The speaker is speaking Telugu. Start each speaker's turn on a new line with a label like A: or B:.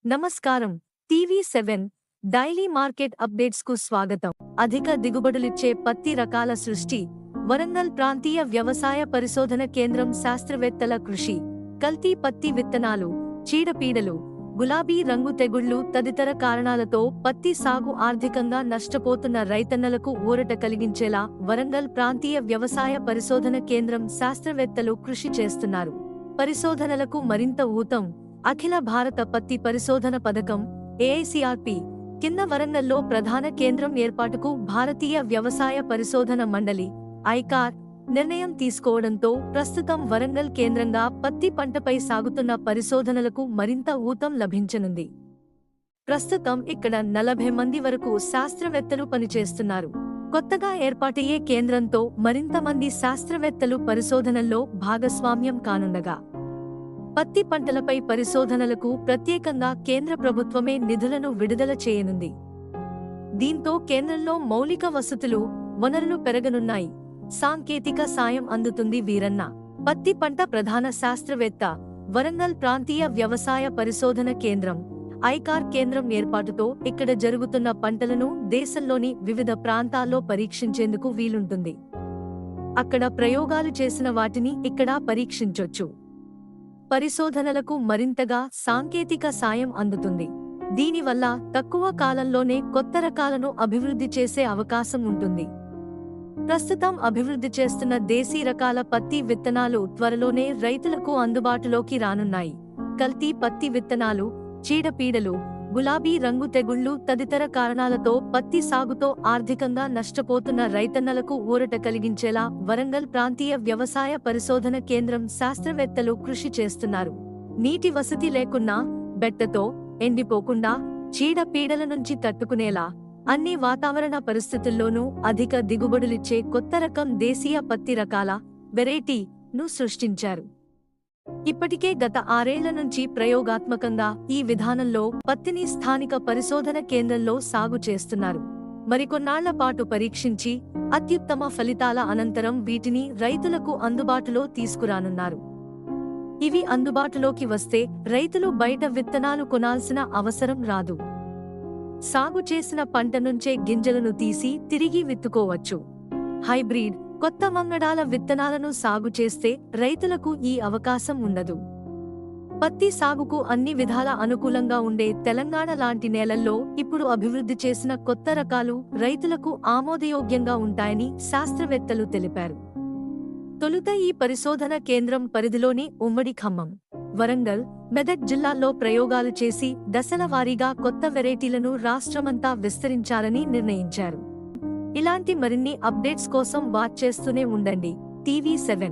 A: నమస్కారం. టీవీ7 డైలీ మార్కెట్ అప్డేట్స్ కు స్వాగతం. అధిక దిగుబడులిచ్చే పత్తి రకాల సృష్టి, వరంగల్ ప్రాంతీయ వ్యవసాయ పరిశోధన కేంద్రం శాస్త్రవేత్తల కృషి, కల్తీ పత్తి విత్తనాలు, చీడపీడలు, గులాబీ రంగు తెగుళ్లు తదితర కారణాలతో పత్తి సాగు ఆర్థికంగా నష్టపోతున్న రైతన్నలకు ఊరట కలిగించేలా వరంగల్ ప్రాంతీయ వ్యవసాయ పరిశోధన కేంద్రం శాస్త్రవేత్తలు కృషి చేస్తున్నారు. పరిశోధనలకు మరింత ఊతం అఖిల భారత పత్తి పరిశోధన పథకం ఏఐసిఆర్పి కింద వరంగల్లో ప్రధాన కేంద్రం ఏర్పాటుకు భారతీయ వ్యవసాయ పరిశోధన మండలి ఐకార్ నిర్ణయం తీసుకోవడంతో ప్రస్తుతం వరంగల్ కేంద్రంగా పత్తి పంటపై సాగుతున్న పరిశోధనలకు మరింత ఊతం లభించనుంది. ప్రస్తుతం ఇక్కడ 40 మంది వరకు శాస్త్రవేత్తలు పనిచేస్తున్నారు. కొత్తగా ఏర్పాటయ్యే కేంద్రంతో మరింత మంది శాస్త్రవేత్తలు పరిశోధనల్లో భాగస్వామ్యం కానుండగా పత్తి పంటలపై పరిశోధనలకు ప్రత్యేకంగా కేంద్ర ప్రభుత్వమే నిధులను విడుదల చేయనుంది. దీంతో కేంద్రంలో మౌలిక వసతులు, వనరులు పెరగనున్నాయి. సాంకేతిక సాయం అందుతుంది. వీరన్న పత్తి పంట ప్రధాన శాస్త్రవేత్త, వరంగల్ ప్రాంతీయ వ్యవసాయ పరిశోధన కేంద్రం ఐకార్ కేంద్రం ఏర్పాటుతో ఇక్కడ జరుగుతున్న పంటలను దేశంలోని వివిధ ప్రాంతాల్లో పరీక్షించేందుకు వీలుంటుంది. అక్కడ ప్రయోగాలు చేసిన వాటిని ఇక్కడ పరీక్షించొచ్చు. పరిశోధనలకు మరింతగా సాంకేతిక సాయం అందుతుంది. దీనివల్ల తక్కువ కాలంలోనే కొత్త రకాలను అభివృద్ధి చేసే అవకాశం ఉంటుంది. ప్రస్తుతం అభివృద్ధి చేస్తున్న దేశీ రకాల పత్తి విత్తనాలు త్వరలోనే రైతులకు అందుబాటులోకి రానున్నాయి. కల్తీ పత్తి విత్తనాలు, చీడపీడలు, గులాబీ రంగు తెగుళ్లు తదితర కారణాలతో పత్తి సాగుతో ఆర్థికంగా నష్టపోతున్న రైతన్నలకు ఊరట కలిగించేలా వరంగల్ ప్రాంతీయ వ్యవసాయ పరిశోధన కేంద్రం శాస్త్రవేత్తలు కృషి చేస్తున్నారు. నీటి వసతి లేకున్నా, బెట్టతో ఎండిపోకుండా, చీడపీడల నుంచి తట్టుకునేలా అన్ని వాతావరణ పరిస్థితుల్లోనూ అధిక దిగుబడులిచ్చే కొత్త రకం దేశీయ పత్తి రకాల వెరైటీను సృష్టించారు. ఇప్పటికే గత 6 ఏళ్ల నుంచి ప్రయోగాత్మకంగా ఈ విధానంలో పత్తిని స్థానిక పరిశోధన కేంద్రంలో సాగు చేస్తున్నారు. మరికొన్నాళ్ల పాటు పరీక్షించి అత్యుత్తమ ఫలితాల అనంతరం వీటిని రైతులకు అందుబాటులో తీసుకురానున్నారు. ఇవి అందుబాటులోకి వస్తే రైతులు బయట విత్తనాలు కొనాల్సిన అవసరం రాదు. సాగు చేసిన పంట నుంచే గింజలను తీసి తిరిగి విత్తుకోవచ్చు. హైబ్రిడ్, కొత్త వంగడాల విత్తనాలను సాగు చేస్తే రైతులకు ఈ అవకాశం ఉండదు. పత్తి సాగుకు అన్ని విధాల అనుకూలంగా ఉండే తెలంగాణ లాంటి నేలల్లో ఇప్పుడు అభివృద్ధి చేసిన కొత్త రకాలు రైతులకు ఆమోదయోగ్యంగా ఉంటాయని శాస్త్రవేత్తలు తెలిపారు. తొలుత ఈ పరిశోధన కేంద్రం పరిధిలోని ఉమ్మడి ఖమ్మం, వరంగల్, మెదక్ జిల్లాల్లో ప్రయోగాలు చేసి దశల వారీగా కొత్త వెరైటీలను రాష్ట్రమంతా విస్తరించాలని నిర్ణయించారు. ఇలాంటి మరిన్ని అప్డేట్స్ కోసం వాచ్ చేస్తూనే ఉండండి టీవీ7.